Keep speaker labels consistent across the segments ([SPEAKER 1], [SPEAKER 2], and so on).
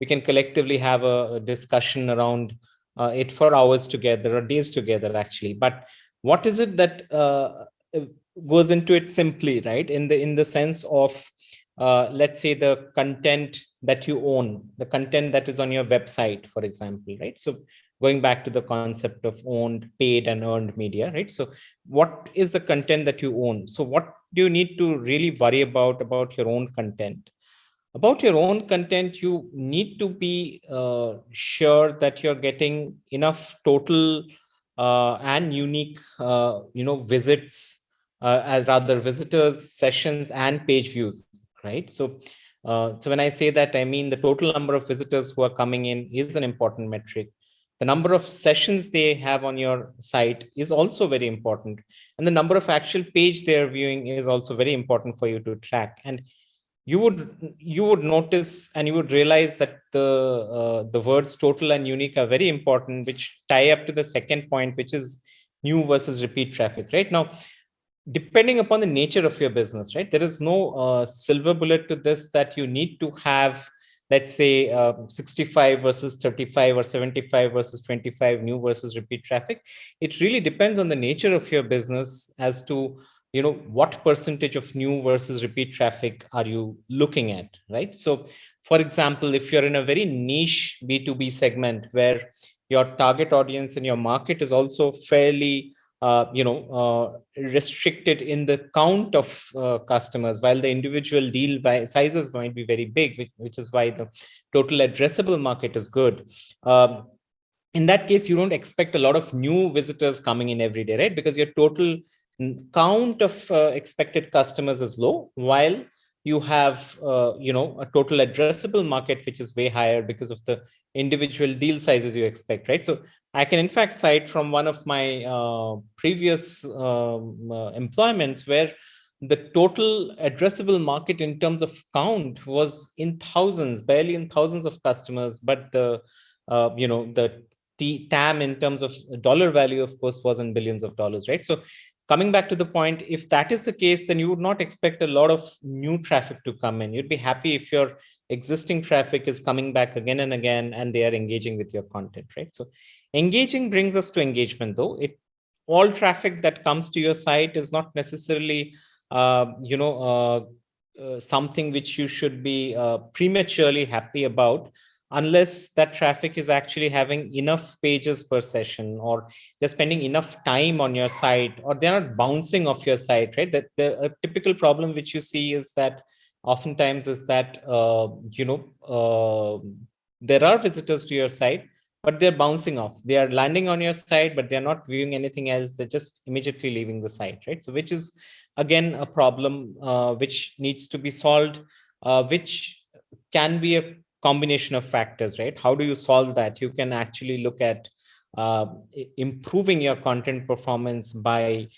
[SPEAKER 1] we can collectively have a discussion around it for hours together or days together, actually. But what is it that goes into it simply, right? In the sense of, let's say, the content that you own, the content that is on your website, for example, right? So going back to the concept of owned, paid, and earned media, right? So what is the content that you own? So what do you need to really worry about your own content? About your own content, you need to be sure that you're getting enough total and unique visits, as rather visitors, sessions, and page views, right? So when I say that, I mean the total number of visitors who are coming in is an important metric. The number of sessions they have on your site is also very important, and the number of actual page they're viewing is also very important for you to track. And you would notice and you would realize that the words total and unique are very important, which tie up to the second point, which is new versus repeat traffic. Right now, depending upon the nature of your business, right, there is no silver bullet to this, that you need to have, let's say, 65 versus 35 or 75 versus 25 new versus repeat traffic. It really depends on the nature of your business as to what percentage of new versus repeat traffic are you looking at, right? So for example, if you're in a very niche B2B segment where your target audience and your market is also fairly restricted in the count of customers, while the individual deal by sizes might be very big, which is why the total addressable market is good. In that case, you don't expect a lot of new visitors coming in every day, right? Because your total count of expected customers is low, while you have a total addressable market which is way higher because of the individual deal sizes you expect, right? So I can in fact cite from one of my previous employments where the total addressable market in terms of count was in thousands, barely in thousands of customers, but the TAM in terms of dollar value, of course, was in billions of dollars, right? So coming back to the point, if that is the case, then you would not expect a lot of new traffic to come in. You'd be happy if your existing traffic is coming back again and again, and they are engaging with your content, right? So engaging brings us to engagement, though. All traffic that comes to your site is not necessarily, something which you should be prematurely happy about, unless that traffic is actually having enough pages per session, or they're spending enough time on your site, or they're not bouncing off your site, right? That a typical problem which you see is that oftentimes is that there are visitors to your site, but they're bouncing off. They are landing on your site, but they're not viewing anything else. They're just immediately leaving the site, right? So which is again a problem which needs to be solved, which can be a combination of factors, right? How do you solve that? You can actually look at improving your content performance by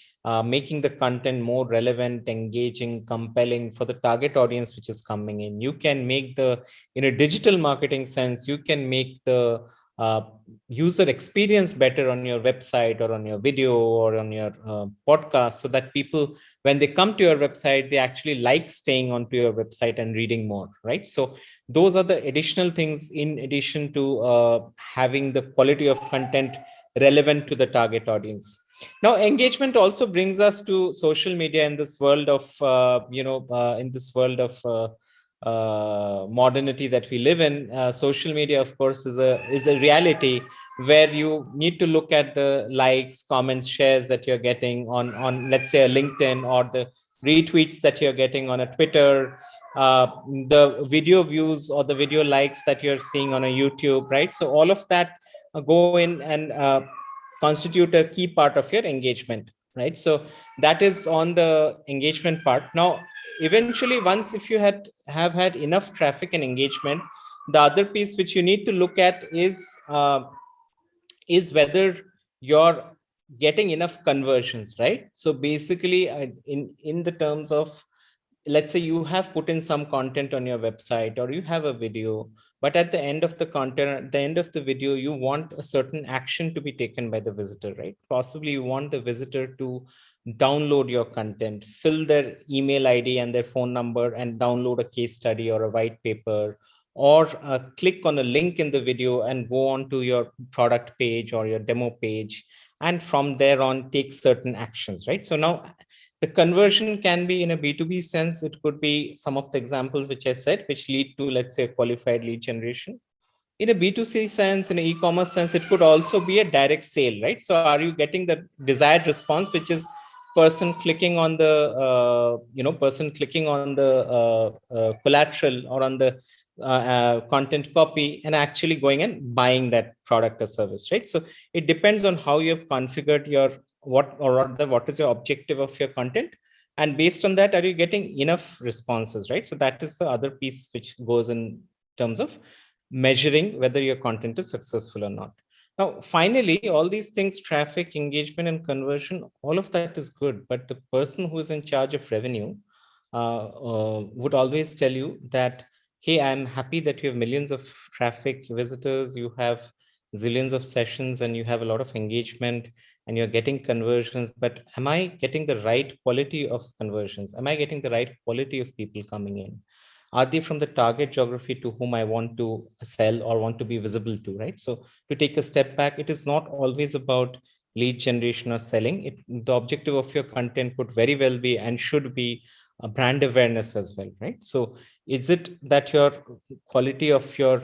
[SPEAKER 1] making the content more relevant, engaging, compelling for the target audience which is coming in. You can make in a digital marketing sense, you can make the user experience better on your website or on your video or on your podcast, so that people, when they come to your website, they actually like staying onto your website and reading more, right? So those are the additional things in addition to having the quality of content relevant to the target audience. Now, engagement also brings us to social media in this world of modernity that we live in. Social media, of course, is a reality where you need to look at the likes, comments, shares that you're getting on let's say a LinkedIn, or the retweets that you're getting on a Twitter, the video views or the video likes that you're seeing on a YouTube, right? So all of that go in and constitute a key part of your engagement, right? So that is on the engagement part. Now, eventually, once if you have had enough traffic and engagement, the other piece which you need to look at is whether you're getting enough conversions, right? So basically, in the terms of, let's say you have put in some content on your website, or you have a video, but at the end of the content, at the end of the video, you want a certain action to be taken by the visitor, right? Possibly you want the visitor to download your content, fill their email ID and their phone number, and download a case study or a white paper, or click on a link in the video and go on to your product page or your demo page, and from there on take certain actions, right? So now the conversion can be in a B2B sense. It could be some of the examples which I said, which lead to, let's say, a qualified lead generation. In a B2C sense, in an e-commerce sense, it could also be a direct sale, right? So are you getting the desired response, which is person clicking on the, person clicking on the collateral or on the content copy and actually going and buying that product or service, right? So it depends on how you have configured your what is your objective of your content, and based on that, are you getting enough responses, right? So that is the other piece which goes in terms of measuring whether your content is successful or not. Now, finally, all these things, traffic, engagement, and conversion, all of that is good. But the person who is in charge of revenue would always tell you that, hey, I'm happy that you have millions of traffic visitors, you have zillions of sessions, and you have a lot of engagement, and you're getting conversions. But am I getting the right quality of conversions? Am I getting the right quality of people coming in? Are they from the target geography to whom I want to sell or want to be visible to, right? So to take a step back, it is not always about lead generation or selling. The objective of your content could very well be and should be a brand awareness as well, right? So is it that your quality of your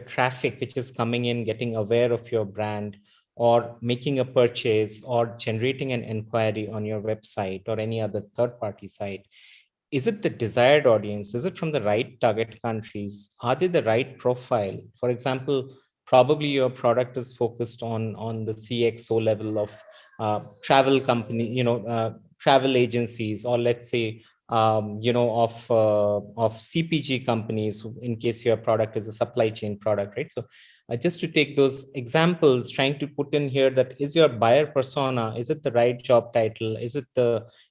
[SPEAKER 1] traffic, which is coming in, getting aware of your brand, or making a purchase, or generating an inquiry on your website or any other third-party site, is it the desired audience? Is it from the right target countries? Are they the right profile? For example, probably your product is focused on the CXO level of travel company, travel agencies, or let's say, of CPG companies, in case your product is a supply chain product, right? So just to take those examples, trying to put in here that is your buyer persona, is it the right job title? Is it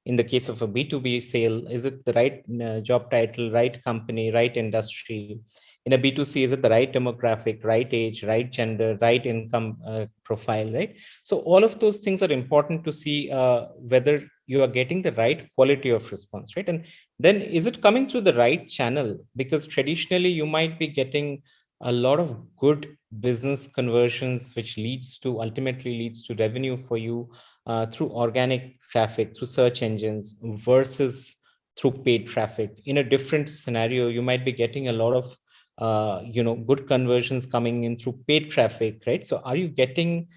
[SPEAKER 1] in the case of a B2B sale, is it the right job title, right company, right industry? In a B2C, is it the right demographic, right age, right gender, right income profile, right? So all of those things are important to see whether you are getting the right quality of response, right? And then is it coming through the right channel? Because traditionally you might be getting a lot of good business conversions, which ultimately leads to revenue for you through organic traffic, through search engines, versus through paid traffic. In a different scenario, you might be getting a lot of good conversions coming in through paid traffic, right? So are you getting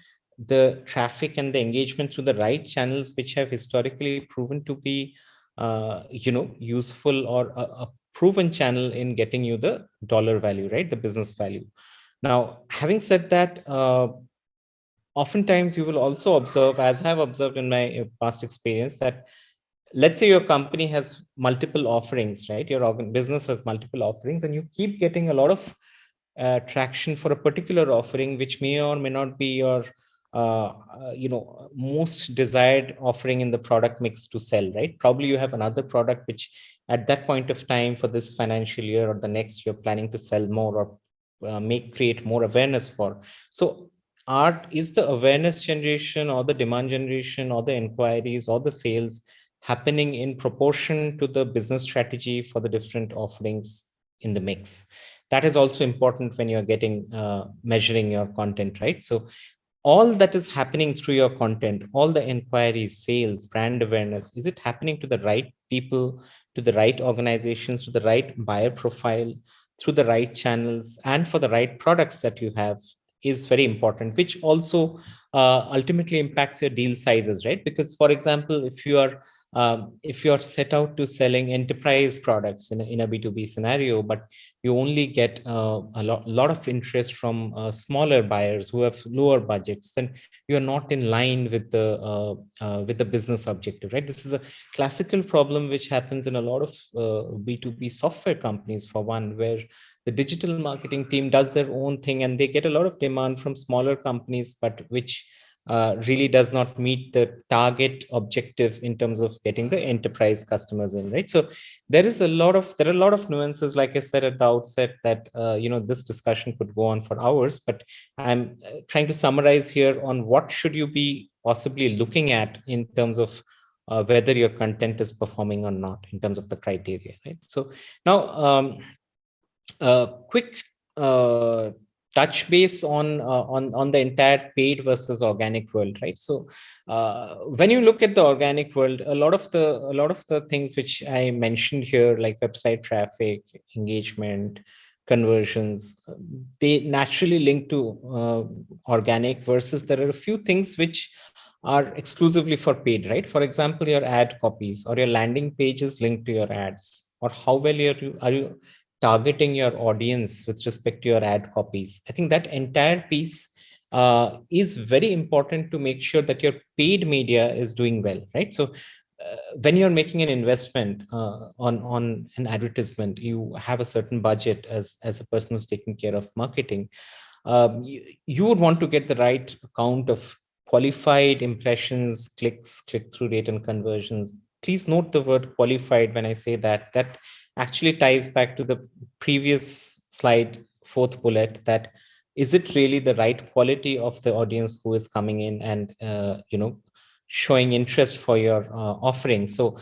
[SPEAKER 1] the traffic and the engagement through the right channels, which have historically proven to be useful, or a proven channel in getting you the dollar value, right? The business value. Now, having said that, oftentimes you will also observe, as I have observed in my past experience, that let's say your company has multiple offerings, right? Your business has multiple offerings, and you keep getting a lot of traction for a particular offering, which may or may not be your most desired offering in the product mix to sell, right? Probably you have another product which at that point of time for this financial year or the next, you're planning to sell more, or create more awareness for. So is the awareness generation, or the demand generation, or the inquiries, or the sales happening in proportion to the business strategy for the different offerings in the mix? That is also important when you're measuring your content, right? So all that is happening through your content, all the inquiries, sales, brand awareness, is it happening to the right people, to the right organizations, to the right buyer profile, through the right channels, and for the right products that you have, is very important, which also ultimately impacts your deal sizes, right? Because, for example, if you are set out to selling enterprise products in a B2B scenario, but you only get a lot of interest from smaller buyers who have lower budgets, then you are not in line with the business objective, right? This is a classical problem which happens in a lot of B2B software companies, for one, where the digital marketing team does their own thing, and they get a lot of demand from smaller companies, but which really does not meet the target objective in terms of getting the enterprise customers in, right? So there are a lot of nuances, like I said at the outset, that this discussion could go on for hours, but I'm trying to summarize here on what should you be possibly looking at in terms of whether your content is performing or not, in terms of the criteria, right? So now, quick touch base on the entire paid versus organic world, right? So when you look at the organic world, a lot of the things which I mentioned here, like website traffic, engagement, conversions, they naturally link to organic, versus there are a few things which are exclusively for paid, right? For example, your ad copies or your landing pages linked to your ads, or how well are you targeting your audience with respect to your ad copies. I think that entire piece is very important to make sure that your paid media is doing well, right? So when you're making an investment on an advertisement, you have a certain budget as a person who's taking care of marketing. You would want to get the right count of qualified impressions, clicks, click-through rate, and conversions. Please note the word qualified when I say that. That actually ties back to the previous slide, fourth bullet, that is it really the right quality of the audience who is coming in and showing interest for your offering. So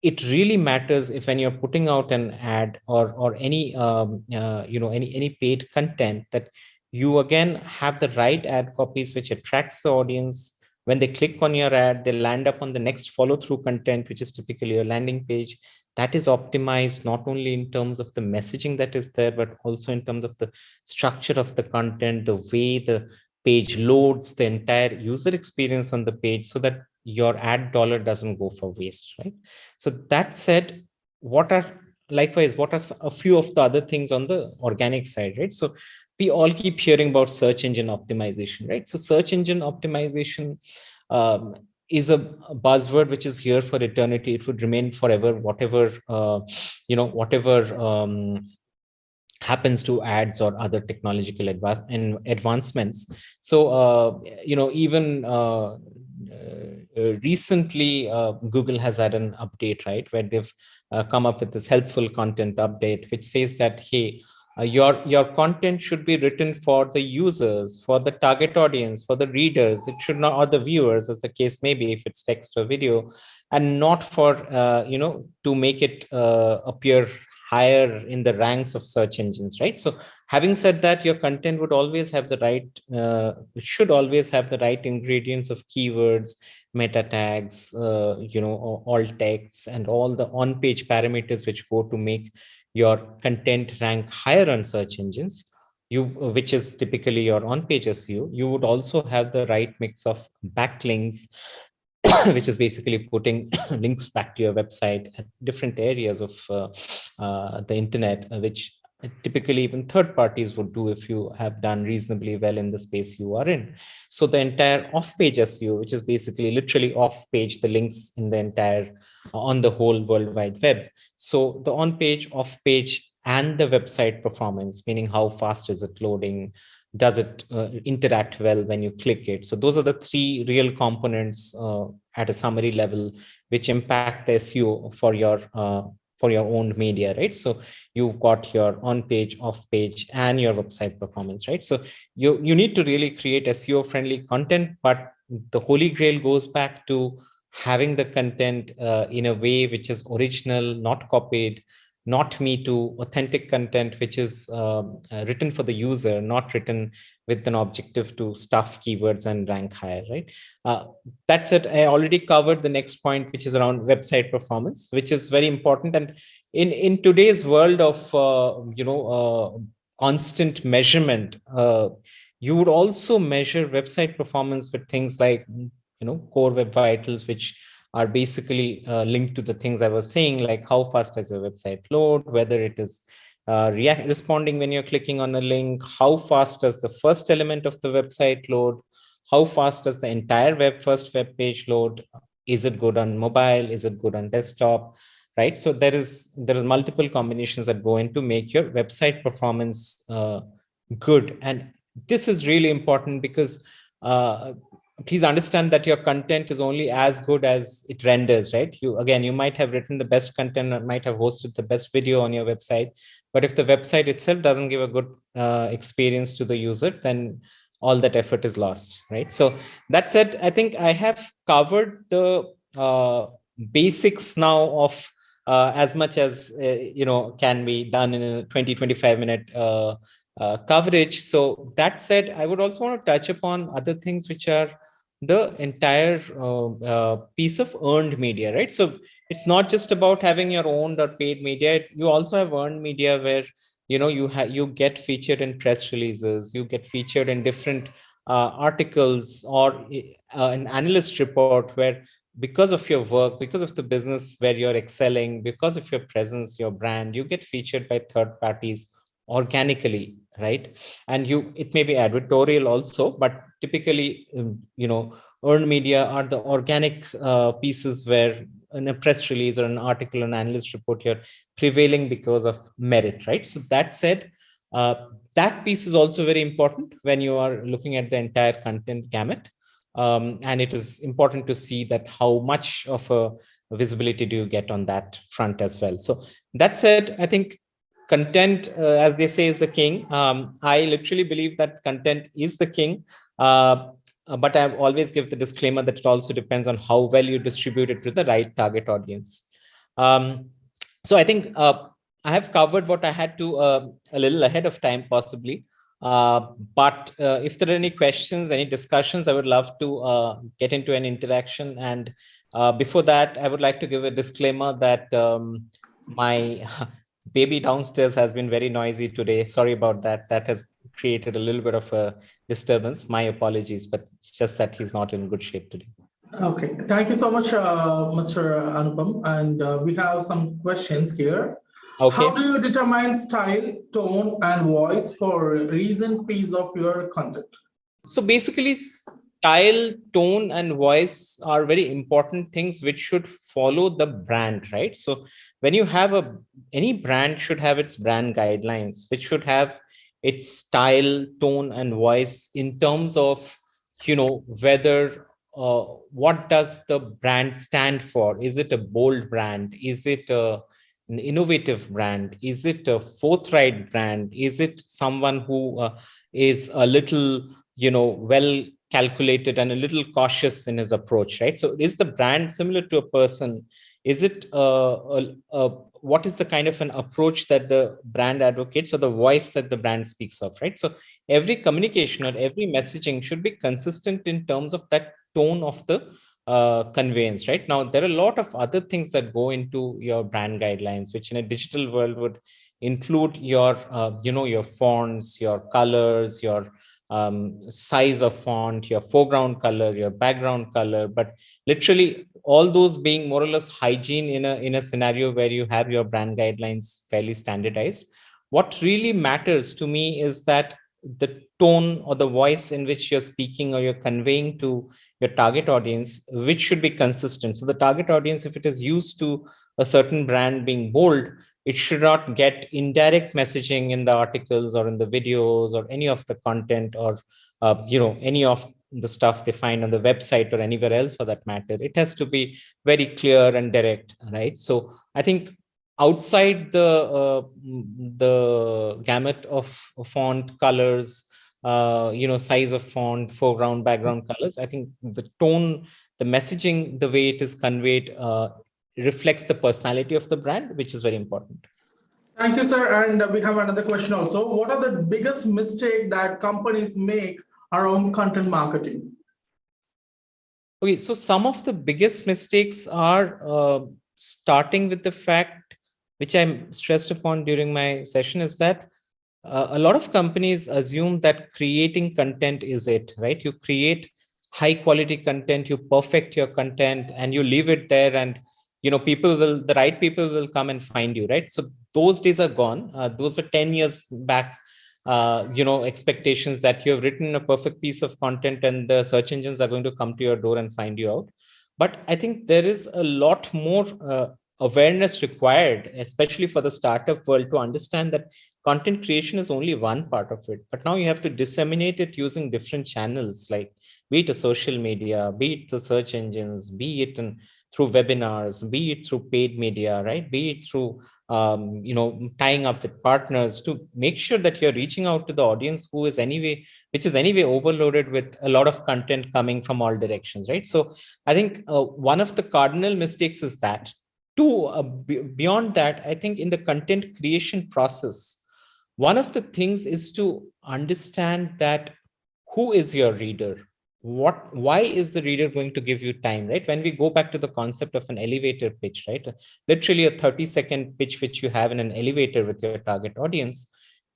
[SPEAKER 1] it really matters if, when you're putting out an ad or any any paid content, that you again have the right ad copies which attracts the audience. When they click on your ad, they land up on the next follow through content, which is typically your landing page. That is optimized not only in terms of the messaging that is there, but also in terms of the structure of the content, the way the page loads, the entire user experience on the page, so that your ad dollar doesn't go for waste, right? So that said, what are what are a few of the other things on the organic side, right? So we all keep hearing about search engine optimization, right? So search engine optimization is a buzzword which is here for eternity. It would remain forever, whatever whatever happens to ads or other technological advancements. So even recently Google has had an update, right, where they've come up with this helpful content update which says that, hey, your content should be written for the users, for the target audience, for the readers. It should not, or the viewers, as the case may be, if it's text or video, and not for to make it appear higher in the ranks of search engines, right? So having said that, your content would always have the right it should always have the right ingredients of keywords, meta tags, alt texts, and all the on page parameters which go to make your content rank higher on search engines, which is typically your on page SEO. You would also have the right mix of backlinks, which is basically putting links back to your website at different areas of the internet, which typically even third parties would do if you have done reasonably well in the space you are in. So the entire off-page SEO, which is basically literally off-page, the links in the entire on the whole World Wide Web. So the on-page, off-page, and the website performance, meaning how fast is it loading, does it interact well when you click it. So those are the three real components at a summary level which impact the SEO for your own media, right? So you've got your on page, off page, and your website performance, right? So you need to really create SEO friendly content, but the holy grail goes back to having the content in a way which is original, not copied, not me too, authentic content which is written for the user, not written with an objective to stuff keywords and rank higher, right? That's it. I already covered the next point, which is around website performance, which is very important. And in today's world of constant measurement, you would also measure website performance with things like core web vitals, which are basically linked to the things I was saying, like how fast does your website load, whether it is responding when you're clicking on a link, how fast does the first element of the website load, how fast does the entire first web page load, is it good on mobile, is it good on desktop, right? So there is multiple combinations that go into make your website performance good. And this is really important because please understand that your content is only as good as it renders, right? You might have written the best content, might have hosted the best video on your website, but if the website itself doesn't give a good experience to the user, then all that effort is lost, right? So that said, I think I have covered the basics now of as much as can be done in a 20-25 minute coverage. So that said, I would also want to touch upon other things, which are the entire piece of earned media, right? So it's not just about having your own or paid media. You also have earned media where you get featured in press releases, you get featured in different articles, or an analyst report where, because of your work, because of the business where you're excelling, because of your presence, your brand, you get featured by third parties organically, right? And it may be editorial also, but typically earned media are the organic pieces where in a press release or an article, an analyst report, you're prevailing because of merit, right? So that said, uh, that piece is also very important when you are looking at the entire content gamut. And it is important to see that how much of a visibility do you get on that front as well. So that said, I think content, as they say, is the king. I literally believe that content is the king. But I always give the disclaimer that it also depends on how well you distribute it to the right target audience. So I think I have covered what I had to a little ahead of time, possibly. But if there are any questions, any discussions, I would love to get into an interaction. And before that, I would like to give a disclaimer that my baby downstairs has been very noisy today. Sorry about that. That has created a little bit of a disturbance. My apologies, but it's just that he's not in good shape today.
[SPEAKER 2] Okay, thank you so much, Mr. Anupam. And we have some questions here. Okay. How do you determine style, tone, and voice for a recent piece of your content?
[SPEAKER 1] So basically, style, tone, and voice are very important things which should follow the brand, right? So when you have any brand should have its brand guidelines, which should have its style, tone, and voice in terms of whether what does the brand stand for? Is it a bold brand? Is it an innovative brand? Is it a forthright brand? Is it someone who is a little well calculated and a little cautious in his approach, right? So is the brand similar to a person? Is it what is the kind of an approach that the brand advocates, or the voice that the brand speaks of, right? So every communication or every messaging should be consistent in terms of that tone of the conveyance, right? Now, there are a lot of other things that go into your brand guidelines, which in a digital world would include your your fonts, your colors, your size of font, your foreground color, your background color, but literally all those being more or less hygiene in a scenario where you have your brand guidelines fairly standardized. What really matters to me is that the tone or the voice in which you're speaking or you're conveying to your target audience, which should be consistent. So the target audience, if it is used to a certain brand being bold, it should not get indirect messaging in the articles or in the videos or any of the content, or any of the stuff they find on the website or anywhere else for that matter. It has to be very clear and direct, right? So I think outside the gamut of font colors, size of font, foreground, background colors, I think the tone, the messaging, the way it is conveyed reflects the personality of the brand, which is very important.
[SPEAKER 2] Thank you, sir. And we have another question also. What are the biggest mistakes that companies make around content marketing?
[SPEAKER 1] Okay, so some of the biggest mistakes are starting with the fact, which I'm stressed upon during my session, is that a lot of companies assume that creating content is it, right? You create high quality content, you perfect your content, and you leave it there, and the right people will come and find you, right? So those days are gone. Those were 10 years back. Expectations that you have written a perfect piece of content and the search engines are going to come to your door and find you out. But I think there is a lot more awareness required, especially for the startup world, to understand that content creation is only one part of it. But now you have to disseminate it using different channels, like be it a social media, be it the search engines, be it through webinars, be it through paid media, right? Be it through tying up with partners to make sure that you're reaching out to the audience which is anyway overloaded with a lot of content coming from all directions, right? So I think one of the cardinal mistakes is that Beyond that, I think in the content creation process, one of the things is to understand that who is your reader? Why is the reader going to give you time, right? When we go back to the concept of an elevator pitch, right? Literally a 30-second pitch, which you have in an elevator with your target audience,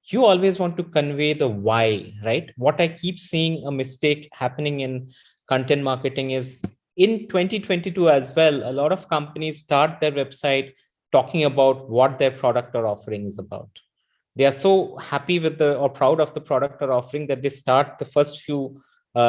[SPEAKER 1] you always want to convey the why, right? What I keep seeing a mistake happening in content marketing is in 2022 as well, a lot of companies start their website talking about what their product or offering is about. They are so happy with or proud of the product or offering that they start the first few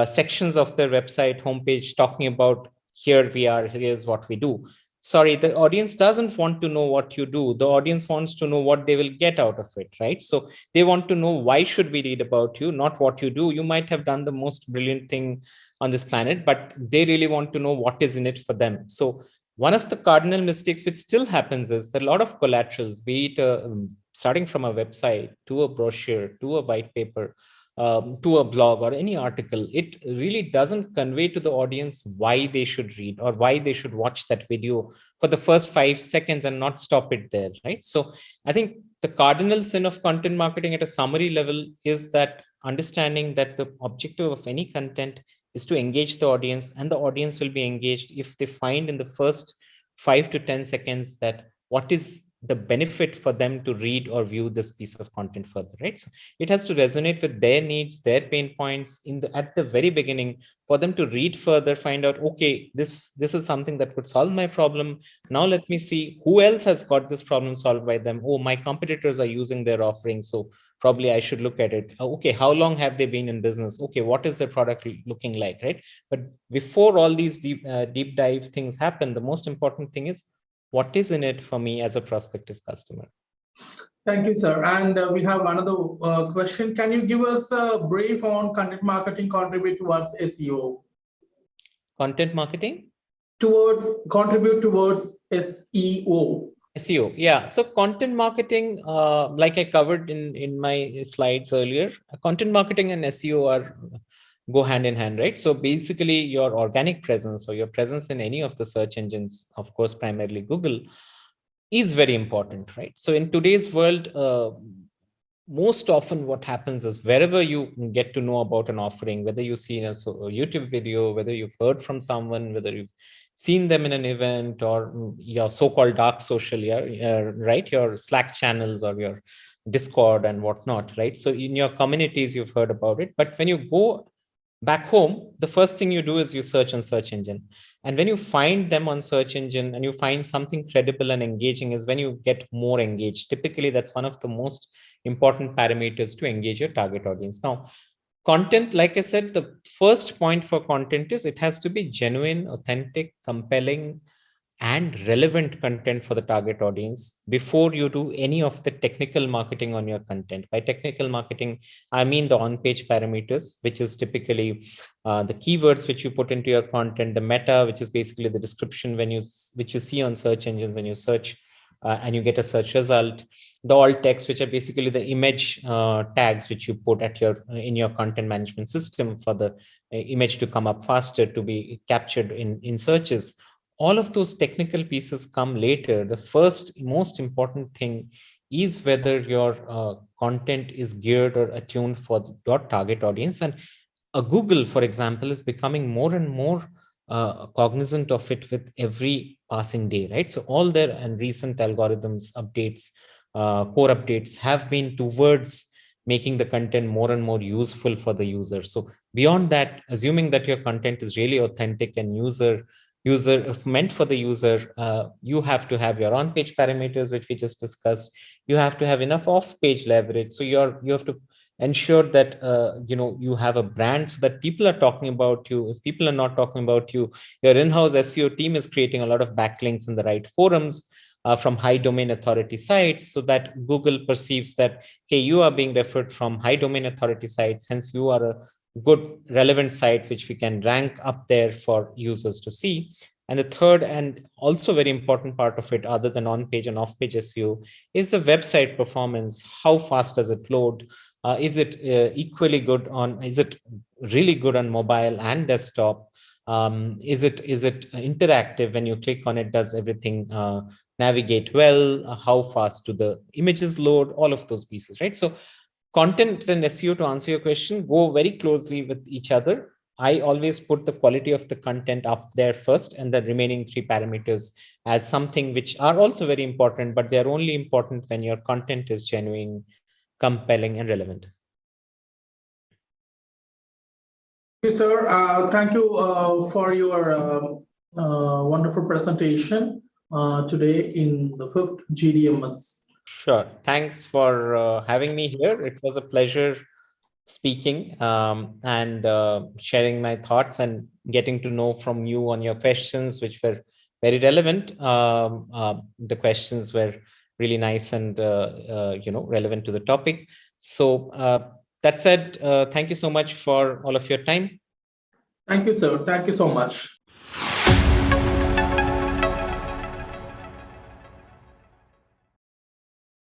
[SPEAKER 1] sections of their website homepage talking about, here we are, here's what we do. Sorry, the audience doesn't want to know what you do. The audience wants to know what they will get out of it, right? So they want to know, why should we read about you, not what you do. You might have done the most brilliant thing on this planet, but they really want to know what is in it for them. So one of the cardinal mistakes which still happens is that a lot of collaterals, be it starting from a website to a brochure to a white paper, to a blog or any article, it really doesn't convey to the audience why they should read or why they should watch that video for the first 5 seconds and not stop it there, right? So I think the cardinal sin of content marketing at a summary level is that understanding that the objective of any content is to engage the audience, and the audience will be engaged if they find in the first 5 to 10 seconds that what is the benefit for them to read or view this piece of content further, right? So it has to resonate with their needs, their pain points at the very beginning, for them to read further, find out, okay, this is something that could solve my problem. Now let me see who else has got this problem solved by them. Oh, my competitors are using their offering, so probably I should look at it. Okay, how long have they been in business? Okay, what is their product looking like, right? But before all these deep dive things happen, the most important thing is, what is in it for me as a prospective customer?
[SPEAKER 2] Thank you, sir. And we have another question. Can you give us a brief on content marketing contribute towards SEO?
[SPEAKER 1] Content marketing?
[SPEAKER 2] Contribute towards SEO.
[SPEAKER 1] SEO, yeah. So content marketing, like I covered in my slides earlier, content marketing and SEO go hand in hand, right? So basically your organic presence or your presence in any of the search engines, of course, primarily Google, is very important, right? So in today's world, most often what happens is wherever you get to know about an offering, whether you see a YouTube video, whether you've heard from someone, whether you've seen them in an event, or your so-called dark social, right? Your Slack channels or your Discord and whatnot, right? So in your communities, you've heard about it. But when you go back home, the first thing you do is you search on search engine. And when you find them on search engine and you find something credible and engaging is when you get more engaged. Typically, that's one of the most important parameters to engage your target audience. Now, content, like I said, the first point for content is it has to be genuine, authentic, compelling, and relevant content for the target audience before you do any of the technical marketing on your content. By technical marketing, I mean the on-page parameters, which is typically the keywords which you put into your content, the meta, which is basically the description which you see on search engines when you search and you get a search result, the alt text, which are basically the image tags which you put at in your content management system for the image to come up faster, to be captured in searches. All of those technical pieces come later. The first most important thing is whether your content is geared or attuned for your target audience. And Google, for example, is becoming more and more cognizant of it with every passing day, right? So all their and recent algorithms updates, core updates have been towards making the content more and more useful for the user. So beyond that, assuming that your content is really authentic and user meant for the user, you have to have your on-page parameters, which we just discussed. You have to have enough off-page leverage. So you have to ensure that you have a brand so that people are talking about you. If people are not talking about you, your in-house SEO team is creating a lot of backlinks in the right forums from high domain authority sites, so that Google perceives that, hey, you are being referred from high domain authority sites, hence you are a good relevant site which we can rank up there for users to see. And the third and also very important part of it, other than on-page and off-page SEO, is the website performance. How fast does it load? Is it equally good is it really good on mobile and desktop? Is it interactive? When you click on it, does everything navigate well? How fast do the images load? All of those pieces, right? So content and SEO, to answer your question, go very closely with each other. I always put the quality of the content up there first, and the remaining 3 parameters as something which are also very important, but they're only important when your content is genuine, compelling, and relevant.
[SPEAKER 2] Thank you, sir. Thank you for your wonderful presentation today in the 5th GDMS.
[SPEAKER 1] Sure. Thanks for having me here. It was a pleasure speaking and sharing my thoughts and getting to know from you on your questions, which were very relevant. The questions were really nice and relevant to the topic. So that said, thank you so much for all of your time.
[SPEAKER 2] Thank you, sir. Thank you so much.